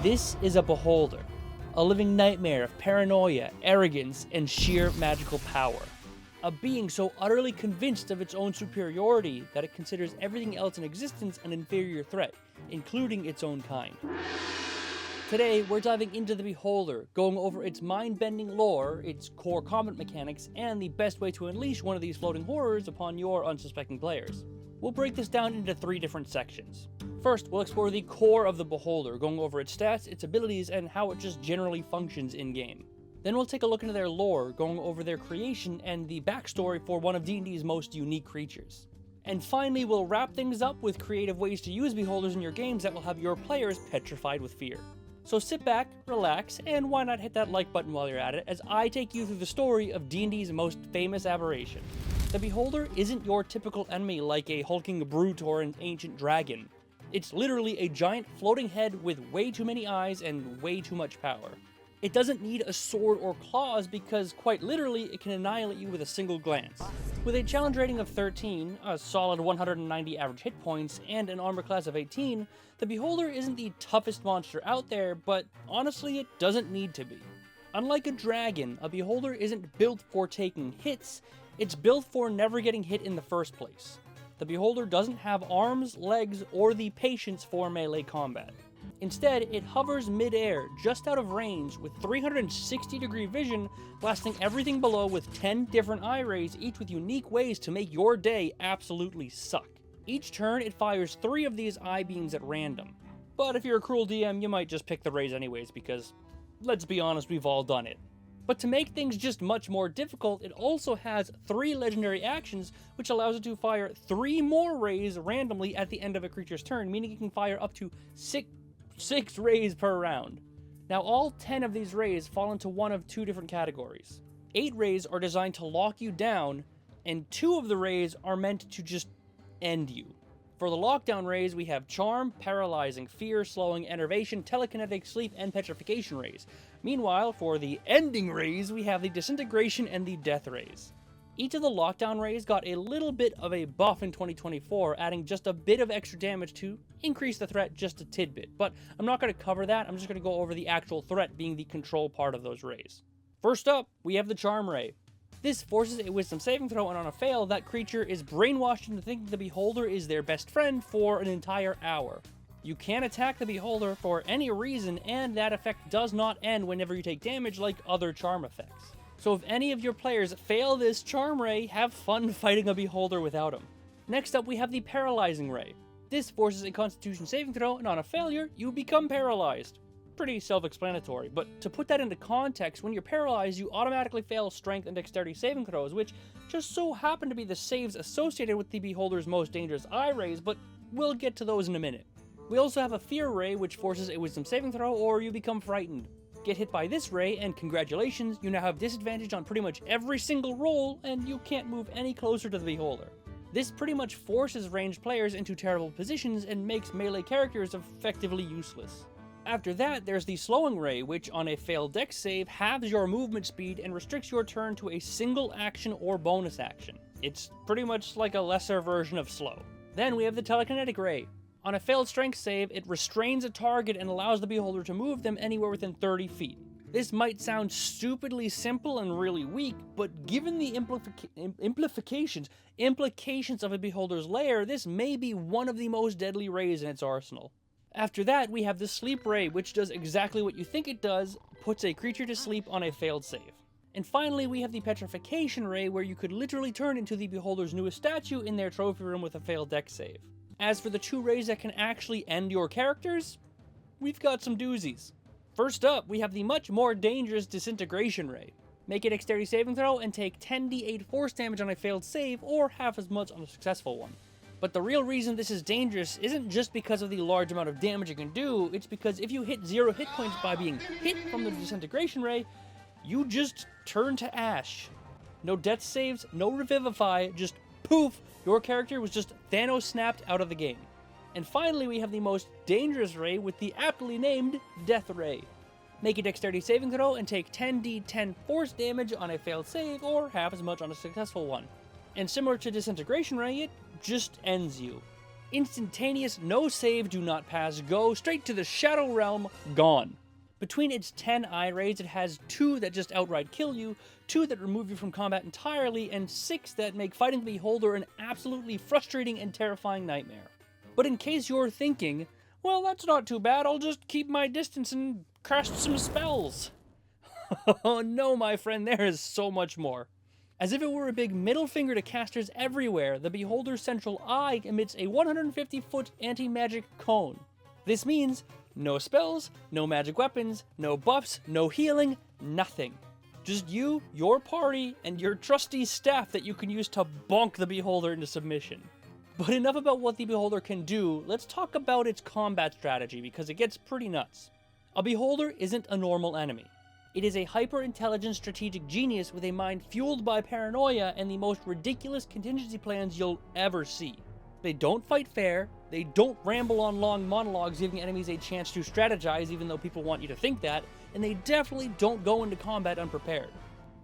This is a beholder, a living nightmare of paranoia, arrogance, and sheer magical power. A being so utterly convinced of its own superiority that it considers everything else in existence an inferior threat, including its own kind. Today, we're diving into the Beholder, going over its mind-bending lore, its core combat mechanics, and the best way to unleash one of these floating horrors upon your unsuspecting players. We'll break this down into 3 different sections. First, we'll explore the core of the Beholder, going over its stats, its abilities, and how it just generally functions in-game. Then we'll take a look into their lore, going over their creation and the backstory for one of D&D's most unique creatures. And finally, we'll wrap things up with creative ways to use Beholders in your games that will have your players petrified with fear. So sit back, relax, and why not hit that like button while you're at it as I take you through the story of D&D's most famous aberration. The Beholder isn't your typical enemy like a hulking brute or an ancient dragon. It's literally a giant floating head with way too many eyes and way too much power. It doesn't need a sword or claws because, quite literally, it can annihilate you with a single glance. With a challenge rating of 13, a solid 190 average hit points, and an armor class of 18, the Beholder isn't the toughest monster out there, but honestly it doesn't need to be. Unlike a dragon, a Beholder isn't built for taking hits, it's built for never getting hit in the first place. The Beholder doesn't have arms, legs, or the patience for melee combat. Instead, it hovers mid-air, just out of range, with 360-degree vision, blasting everything below with 10 different eye rays, each with unique ways to make your day absolutely suck. Each turn, it fires 3 of these eye beams at random. But if you're a cruel DM, you might just pick the rays anyways, because, let's be honest, we've all done it. But to make things just much more difficult, it also has 3 legendary actions, which allows it to fire 3 more rays randomly at the end of a creature's turn, meaning it can fire up to 6 rays per round. Now, all 10 of these rays fall into one of 2 different categories. 8 rays are designed to lock you down, and 2 of the rays are meant to just end you. For the lockdown rays, we have Charm, Paralyzing, Fear, Slowing, Enervation, Telekinetic, Sleep, and Petrification rays. Meanwhile, for the ending rays, we have the Disintegration and the Death rays. Each of the lockdown rays got a little bit of a buff in 2024, adding just a bit of extra damage to increase the threat just a tidbit, but I'm not going to cover that. I'm just going to go over the actual threat being the control part of those rays. First up, we have the Charm ray. This forces a wisdom saving throw, and on a fail, that creature is brainwashed into thinking the Beholder is their best friend for an entire hour. You can attack the Beholder for any reason, and that effect does not end whenever you take damage like other charm effects. So if any of your players fail this Charm Ray, have fun fighting a Beholder without him. Next up, we have the Paralyzing Ray. This forces a Constitution saving throw, and on a failure, you become paralyzed. Pretty self-explanatory, but to put that into context, when you're paralyzed, you automatically fail Strength and Dexterity saving throws, which just so happen to be the saves associated with the Beholder's most dangerous eye rays, but we'll get to those in a minute. We also have a Fear Ray, which forces a Wisdom saving throw, or you become frightened. Get hit by this ray, and congratulations, you now have disadvantage on pretty much every single roll, and you can't move any closer to the Beholder. This pretty much forces ranged players into terrible positions and makes melee characters effectively useless. After that, there's the Slowing Ray, which on a failed dex save halves your movement speed and restricts your turn to a single action or bonus action. It's pretty much like a lesser version of slow. Then we have the Telekinetic Ray. On a failed strength save, it restrains a target and allows the Beholder to move them anywhere within 30 feet. This might sound stupidly simple and really weak, but given the implications of a Beholder's lair, this may be one of the most deadly rays in its arsenal. After that, we have the Sleep Ray, which does exactly what you think it does, puts a creature to sleep on a failed save. And finally, we have the Petrification Ray, where you could literally turn into the Beholder's newest statue in their trophy room with a failed dex save. As for the 2 rays that can actually end your characters, we've got some doozies. First up, we have the much more dangerous Disintegration Ray. Make a Dexterity saving throw and take 10d8 force damage on a failed save, or half as much on a successful one. But the real reason this is dangerous isn't just because of the large amount of damage it can do, it's because if you hit 0 hit points by being hit from the Disintegration Ray, you just turn to ash. No death saves, no revivify, just poof, your character was just Thanos snapped out of the game. And finally, we have the most dangerous ray with the aptly named Death Ray. Make a Dexterity saving throw and take 10d10 force damage on a failed save, or half as much on a successful one. And similar to Disintegration Ray, it just ends you. Instantaneous, no save, do not pass, go, straight to the Shadow Realm, gone. Between its 10 eye rays, it has 2 that just outright kill you, 2 that remove you from combat entirely, and 6 that make fighting the Beholder an absolutely frustrating and terrifying nightmare. But in case you're thinking, well, that's not too bad, I'll just keep my distance and cast some spells. Oh no, my friend, there is so much more. As if it were a big middle finger to casters everywhere, the Beholder's central eye emits a 150-foot anti-magic cone. This means no spells, no magic weapons, no buffs, no healing, nothing. Just you, your party, and your trusty staff that you can use to bonk the Beholder into submission. But enough about what the Beholder can do, let's talk about its combat strategy, because it gets pretty nuts. A Beholder isn't a normal enemy. It is a hyper-intelligent strategic genius with a mind fueled by paranoia and the most ridiculous contingency plans you'll ever see. They don't fight fair, they don't ramble on long monologues giving enemies a chance to strategize even though people want you to think that, and they definitely don't go into combat unprepared.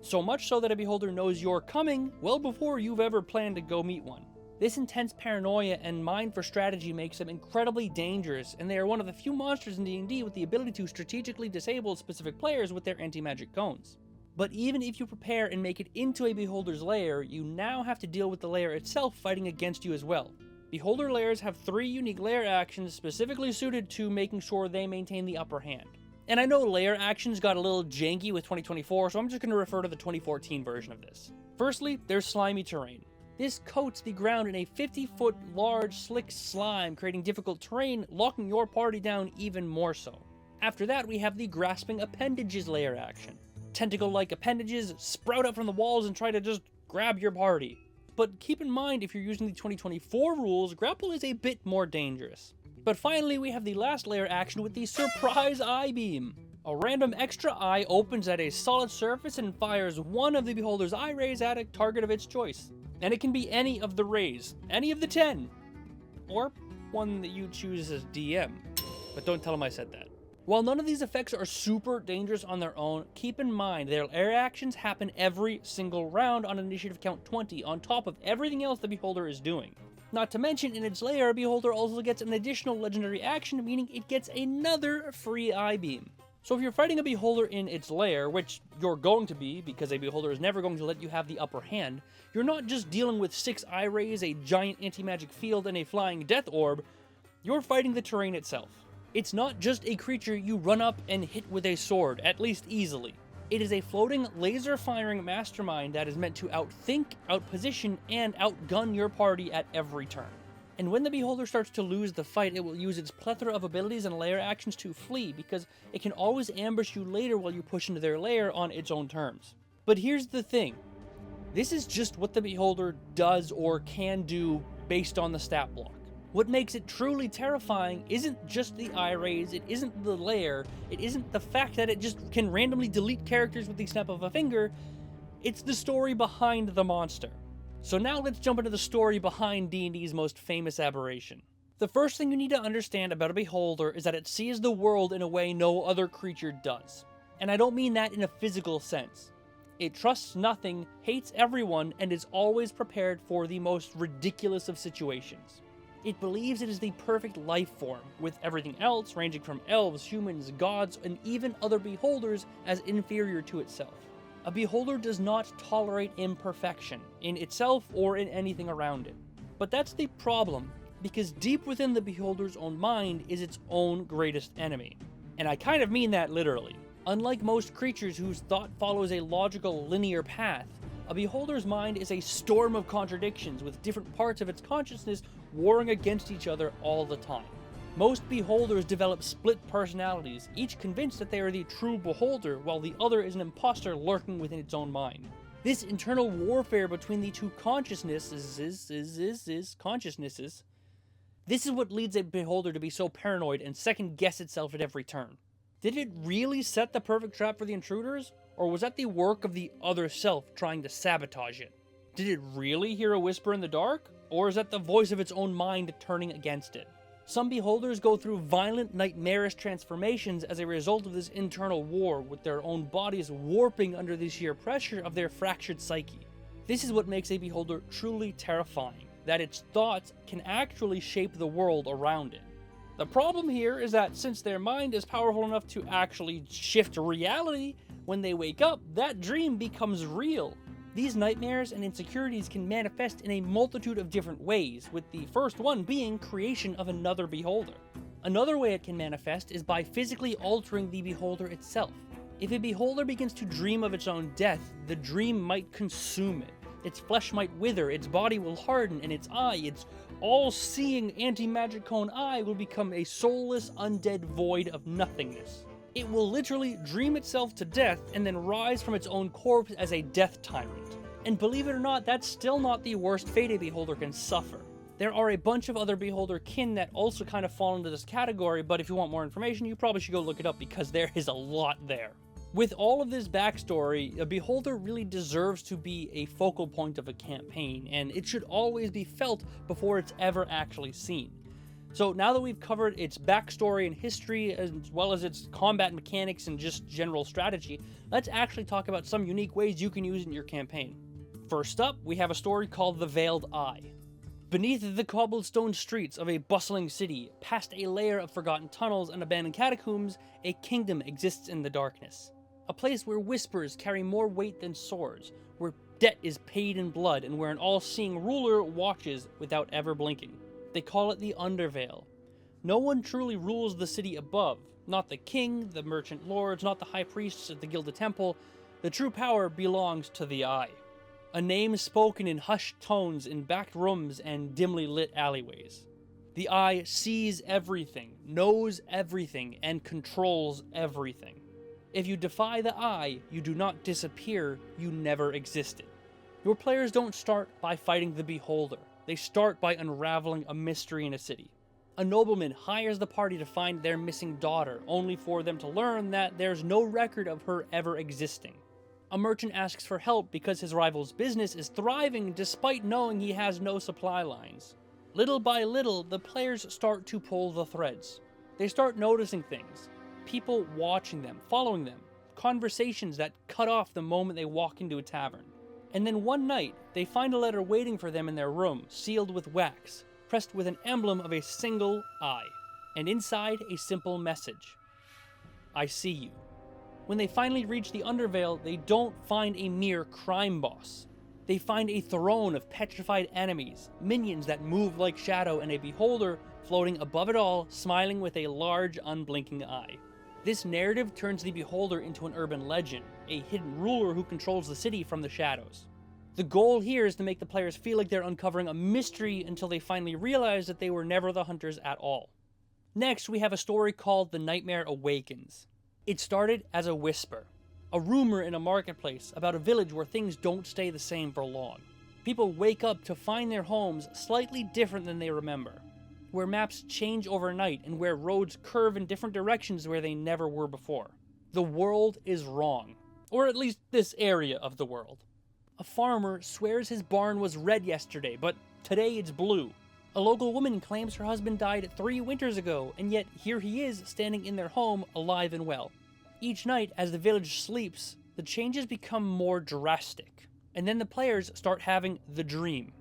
So much so that a Beholder knows you're coming well before you've ever planned to go meet one. This intense paranoia and mind for strategy makes them incredibly dangerous, and they are one of the few monsters in D&D with the ability to strategically disable specific players with their anti-magic cones. But even if you prepare and make it into a Beholder's lair, you now have to deal with the lair itself fighting against you as well. Beholder lairs have 3 unique lair actions specifically suited to making sure they maintain the upper hand. And I know lair actions got a little janky with 2024, so I'm just going to refer to the 2014 version of this. Firstly, there's slimy terrain. This coats the ground in a 50-foot large, slick slime, creating difficult terrain, locking your party down even more so. After that, we have the Grasping Appendages lair action. Tentacle-like appendages sprout up from the walls and try to just grab your party. But keep in mind, if you're using the 2024 rules, grapple is a bit more dangerous. But finally, we have the last lair action with the Surprise Eye Beam. A random extra eye opens at a solid surface and fires one of the Beholder's eye rays at a target of its choice. And it can be any of the rays, any of the 10, or one that you choose as DM. But don't tell them I said that. While none of these effects are super dangerous on their own, keep in mind their lair actions happen every single round on initiative count 20 on top of everything else the Beholder is doing. Not to mention, in its lair, Beholder also gets an additional legendary action, meaning it gets another free eye beam. So if you're fighting a Beholder in its lair, which you're going to be, because a Beholder is never going to let you have the upper hand, you're not just dealing with 6 eye rays, a giant anti-magic field, and a flying death orb, you're fighting the terrain itself. It's not just a creature you run up and hit with a sword, at least easily. It is a floating, laser-firing mastermind that is meant to outthink, outposition, and outgun your party at every turn. And when the Beholder starts to lose the fight, it will use its plethora of abilities and lair actions to flee, because it can always ambush you later while you push into their lair on its own terms. But here's the thing. This is just what the Beholder does or can do based on the stat block. What makes it truly terrifying isn't just the eye rays, it isn't the lair, it isn't the fact that it just can randomly delete characters with the snap of a finger, it's the story behind the monster. So now let's jump into the story behind D&D's most famous aberration. The first thing you need to understand about a Beholder is that it sees the world in a way no other creature does. And I don't mean that in a physical sense. It trusts nothing, hates everyone, and is always prepared for the most ridiculous of situations. It believes it is the perfect life form, with everything else, ranging from elves, humans, gods, and even other Beholders, as inferior to itself. A Beholder does not tolerate imperfection, in itself or in anything around it. But that's the problem, because deep within the Beholder's own mind is its own greatest enemy. And I kind of mean that literally. Unlike most creatures whose thought follows a logical, linear path, a Beholder's mind is a storm of contradictions, with different parts of its consciousness warring against each other all the time. Most Beholders develop split personalities, each convinced that they are the true Beholder, while the other is an imposter lurking within its own mind. This internal warfare between the two consciousnesses, this is what leads a Beholder to be so paranoid and second-guess itself at every turn. Did it really set the perfect trap for the intruders, or was that the work of the other self trying to sabotage it? Did it really hear a whisper in the dark, or is that the voice of its own mind turning against it? Some Beholders go through violent, nightmarish transformations as a result of this internal war, with their own bodies warping under the sheer pressure of their fractured psyche. This is what makes a Beholder truly terrifying. that its thoughts can actually shape the world around it. The problem here is that since their mind is powerful enough to actually shift reality, when they wake up, that dream becomes real. These nightmares and insecurities can manifest in a multitude of different ways, with the first one being creation of another beholder. Another way it can manifest is by physically altering the beholder itself. If a beholder begins to dream of its own death, the dream might consume it. Its flesh might wither, its body will harden, and its eye, its all-seeing anti-magic cone eye, will become a soulless, undead void of nothingness. It will literally dream itself to death and then rise from its own corpse as a death tyrant. And believe it or not, that's still not the worst fate a beholder can suffer. There are a bunch of other beholder kin that also kind of fall into this category, but if you want more information, you probably should go look it up because there is a lot there. With all of this backstory, a beholder really deserves to be a focal point of a campaign, and it should always be felt before it's ever actually seen. So now that we've covered its backstory and history, as well as its combat mechanics and just general strategy, let's actually talk about some unique ways you can use it in your campaign. First up, we have a story called The Veiled Eye. Beneath the cobblestone streets of a bustling city, past a layer of forgotten tunnels and abandoned catacombs, a kingdom exists in the darkness. A place where whispers carry more weight than swords, where debt is paid in blood, and where an all-seeing ruler watches without ever blinking. They call it the Undervale. No one truly rules the city above. Not the king, the merchant lords, not the high priests at the Gilded Temple. The true power belongs to the Eye. A name spoken in hushed tones in back rooms and dimly lit alleyways. The Eye sees everything, knows everything, and controls everything. If you defy the Eye, you do not disappear, you never existed. Your players don't start by fighting the Beholder. They start by unraveling a mystery in a city. A nobleman hires the party to find their missing daughter, only for them to learn that there's no record of her ever existing. A merchant asks for help because his rival's business is thriving despite knowing he has no supply lines. Little by little, the players start to pull the threads. They start noticing things. People watching them, following them. Conversations that cut off the moment they walk into a tavern. And then one night, they find a letter waiting for them in their room, sealed with wax, pressed with an emblem of a single eye, and inside a simple message. I see you. When they finally reach the Undervale, they don't find a mere crime boss. They find a throne of petrified enemies, minions that move like shadow, and a beholder floating above it all, smiling with a large, unblinking eye. This narrative turns the beholder into an urban legend, a hidden ruler who controls the city from the shadows. The goal here is to make the players feel like they're uncovering a mystery until they finally realize that they were never the hunters at all. Next, we have a story called The Nightmare Awakens. It started as a whisper, a rumor in a marketplace about a village where things don't stay the same for long. People wake up to find their homes slightly different than they remember, where maps change overnight and where roads curve in different directions where they never were before. The world is wrong, or at least this area of the world. A farmer swears his barn was red yesterday, but today it's blue. A local woman claims her husband died 3 winters ago, and yet here he is standing in their home, alive and well. Each night, as the village sleeps, the changes become more drastic, and then the players start having the dream.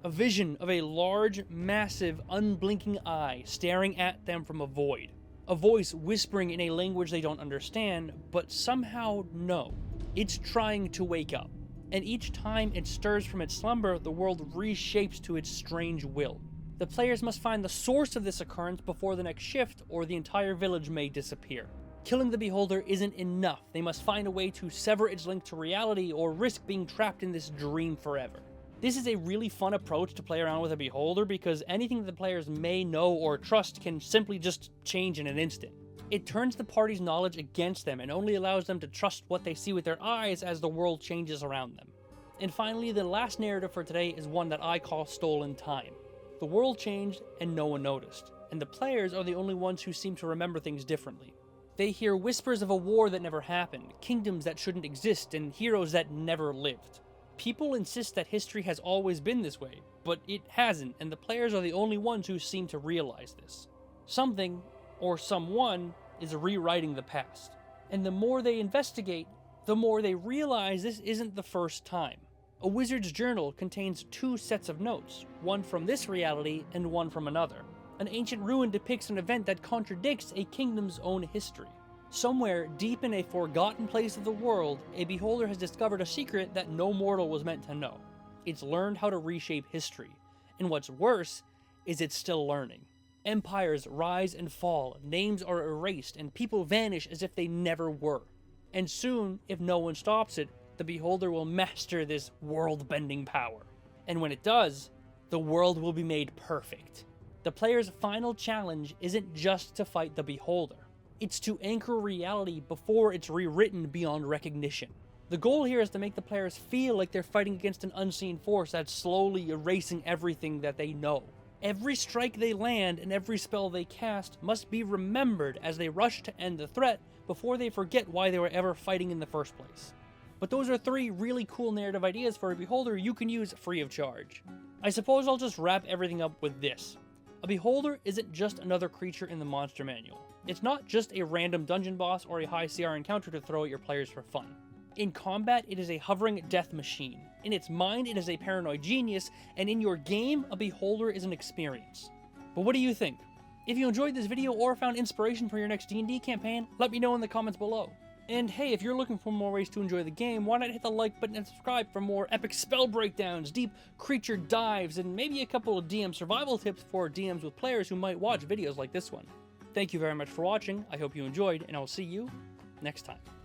A vision of a large, massive, unblinking eye staring at them from a void. A voice whispering in a language they don't understand, but somehow know. It's trying to wake up. And each time it stirs from its slumber, the world reshapes to its strange will. The players must find the source of this occurrence before the next shift, or the entire village may disappear. Killing the beholder isn't enough. They must find a way to sever its link to reality, or risk being trapped in this dream forever. This is a really fun approach to play around with a beholder because anything the players may know or trust can simply just change in an instant. It turns the party's knowledge against them and only allows them to trust what they see with their eyes as the world changes around them. And finally, the last narrative for today is one that I call Stolen Time. The world changed and no one noticed, and the players are the only ones who seem to remember things differently. They hear whispers of a war that never happened, kingdoms that shouldn't exist, and heroes that never lived. People insist that history has always been this way, but it hasn't, and the players are the only ones who seem to realize this. Something, or someone, is rewriting the past. And the more they investigate, the more they realize this isn't the first time. A wizard's journal contains 2 sets of notes, one from this reality and one from another. An ancient ruin depicts an event that contradicts a kingdom's own history. Somewhere deep in a forgotten place of the world, a beholder has discovered a secret that no mortal was meant to know. It's learned how to reshape history, and what's worse is it's still learning. Empires rise and fall, names are erased, and people vanish as if they never were. And soon, if no one stops it, the beholder will master this world-bending power. And when it does, the world will be made perfect. The player's final challenge isn't just to fight the beholder. It's to anchor reality before it's rewritten beyond recognition. The goal here is to make the players feel like they're fighting against an unseen force that's slowly erasing everything that they know. Every strike they land and every spell they cast must be remembered as they rush to end the threat before they forget why they were ever fighting in the first place. But those are 3 really cool narrative ideas for a beholder you can use free of charge. I suppose I'll just wrap everything up with this. A beholder isn't just another creature in the monster manual. It's not just a random dungeon boss or a high CR encounter to throw at your players for fun. In combat, it is a hovering death machine. In its mind, it is a paranoid genius, and in your game, a beholder is an experience. But what do you think? If you enjoyed this video or found inspiration for your next D&D campaign, let me know in the comments below. And hey, if you're looking for more ways to enjoy the game, why not hit the like button and subscribe for more epic spell breakdowns, deep creature dives, and maybe a couple of DM survival tips for DMs with players who might watch videos like this one. Thank you very much for watching, I hope you enjoyed, and I will see you next time.